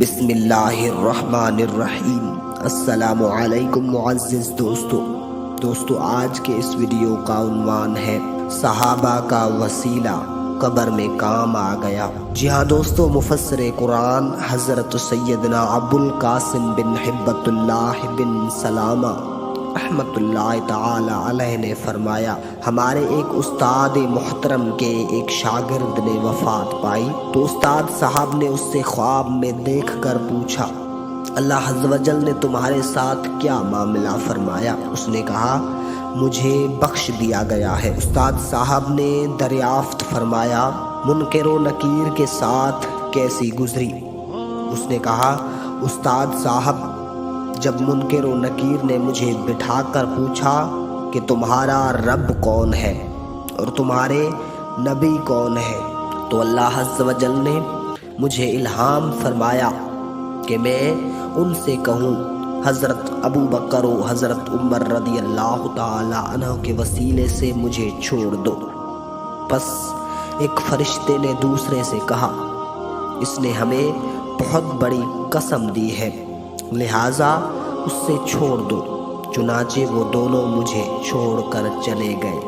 بسم اللہ الرحمن الرحیم۔ السلام علیکم معزز دوستو، آج کے اس ویڈیو کا عنوان ہے صحابہ کا وسیلہ قبر میں کام آ گیا۔ جی ہاں دوستو، مفسر قرآن حضرت سیدنا ابو القاسم بن حبۃ اللہ بن سلامہ رحمت اللہ تعالی علیہ نے فرمایا، ہمارے ایک استاد محترم کے ایک شاگرد نے وفات پائی تو استاد صاحب نے اس سے خواب میں دیکھ کر پوچھا، اللہ عز و جل نے تمہارے ساتھ کیا معاملہ فرمایا؟ اس نے کہا، مجھے بخش دیا گیا ہے۔ استاد صاحب نے دریافت فرمایا، منکر و نکیر کے ساتھ کیسی گزری؟ اس نے کہا، استاد صاحب، جب منکر و نکیر نے مجھے بٹھا کر پوچھا کہ تمہارا رب کون ہے اور تمہارے نبی کون ہے، تو اللہ عز و جل نے مجھے الہام فرمایا کہ میں ان سے کہوں حضرت ابو بکر و حضرت عمر رضی اللہ تعالی عنہ کے وسیلے سے مجھے چھوڑ دو۔ پس ایک فرشتے نے دوسرے سے کہا، اس نے ہمیں بہت بڑی قسم دی ہے، لہٰذا اس سے چھوڑ دو۔ چنانچہ وہ دونوں مجھے چھوڑ کر چلے گئے۔